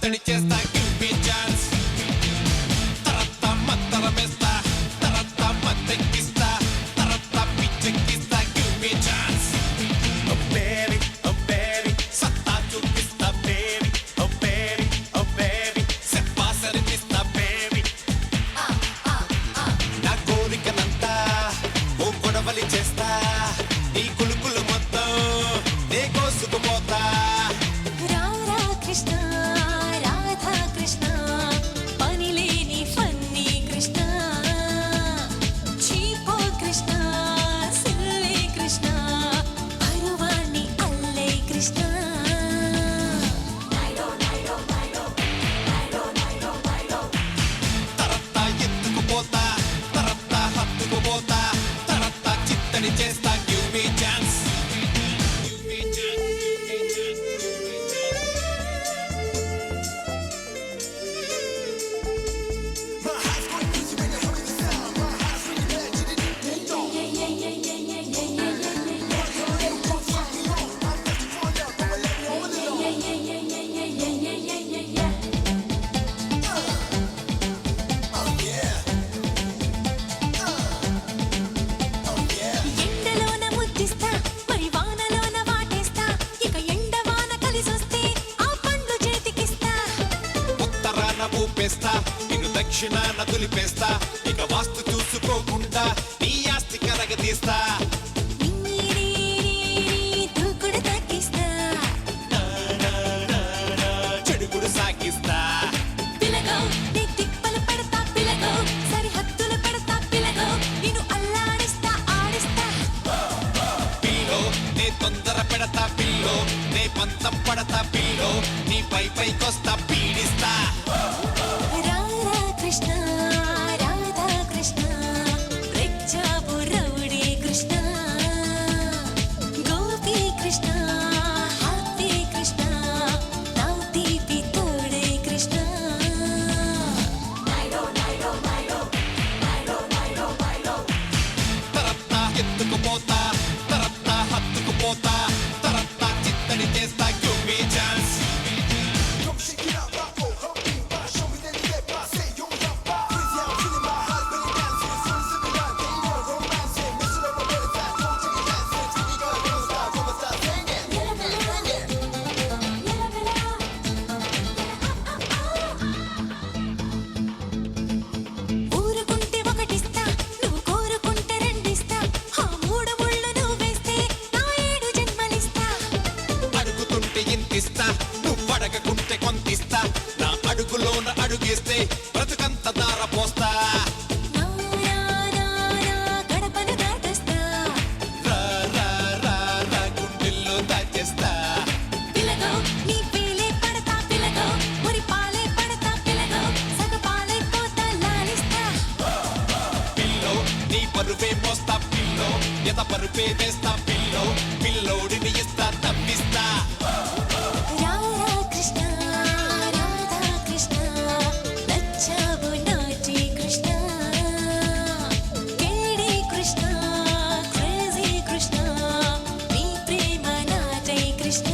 చిత్తడి చేస్తా give me chance తరత్త మత్తరమేస్తా తరత్త మత్తెక్కిస్తా తరత్త పిచ్చెక్కిస్తా give me chance oh baby సత్తా చూపిస్తా బేబీ ఓ బేబీ సెప్పా సరిపిస్తా బేబీ నా కోరికనంతా ఓ గొడవలి చేస్తా నీ కులుకులు మొత్తం నే కోసుకుపోతా రారా కృష్ణ రాధా కృష్ణ పనిలేని ఫన్నీ కృష్ణ చీపో కృష్ణ సిల్లే కృష్ణ పరువాణ్ణి అల్లే కృష్ణ తరత్తా ఎత్తుకుపోతా తరత్తా హత్తుకుపోతా తరత్తా చిత్తడి చేస్తా గివ్ మీ ఛాన్స్ ఎండలోన ముద్దిస్తా మరి వానలోన వాటేస్తా ఇక ఎండవాన కలిసొస్తే ఆ పండ్లు చేతికిస్తా ఉత్తరాన ఊపేస్తా నిన్ను దక్షిణాన దులిపేస్తా ఇక వాస్తు చూసుకోకుండా నీ ఆస్తి కరగతీస్తా దూకుడు తగ్గిస్తా చెడుగుడు సాగిస్తా పిలగో నీ తిప్పలు పెడతా పిలగో సరిహద్దులు పెడతా పిలగో నిన్ను అల్లాడిస్తా ఆడిస్తా పిల్లో నే తొందర పెడతా పిల్లో నే పంతం పడతా పిల్లో నీ పైకొస్తా పీడిస్తా రారా కృష్ణ రాధా కృష్ణ రెచ్చాపు రౌడీ కృష్ణ గోపీ కృష్ణ హ్యాపీ కృష్ణ నా తీపి తోడే కృష్ణ తరత్తా ఎత్తుకుపోతా తరత్తా హత్తుకుపోతా తరత్తా చిత్తడి చేస్తా give me chance Come shake it out, rock, oh, hum, beat, bah, show me that you get by, say yo, jump, bah, crazy, I'm feeling my heart, belly dancing, soon as it around, they know romance, mess it up, I'm really fast, don't take it dancing, till you gotta go start, come and start singing. ఊరుకుంటే ఒకటిస్తా నువ్వు కోరుకుంటే రెండిస్తా ఆ మూడు ముళ్ళు నువ్వేస్తే నా 7 జన్మలిస్తా అడుగుతుంటే ఇంతిస్తా నువ్వు అడగకుంటే కొంతిస్తా నా అడుగులోన అడుగేస్తే బ్రతుకంత దార పోస్తా నా గడపను దాటేస్తా రా రా రా రా గుండెల్లో దాచేస్తా పిలగో నీ పేలే పడతా పిలగో మురి పాలే పడతా పిలగో సగపాలైపోతా లాలిస్తా పిల్లో నీ పరువే మోస్తా పిల్లో ఎద పరుపే వేస్తా పిల్లో పిల్లోడిని ఇస్తా తప్పిస్తా రారా కృష్ణ రాధా కృష్ణ నచ్చావు నాటి కృష్ణ కేడి కృష్ణ క్రేజీ కృష్ణ నీ ప్రేమ నాటై కృష్ణ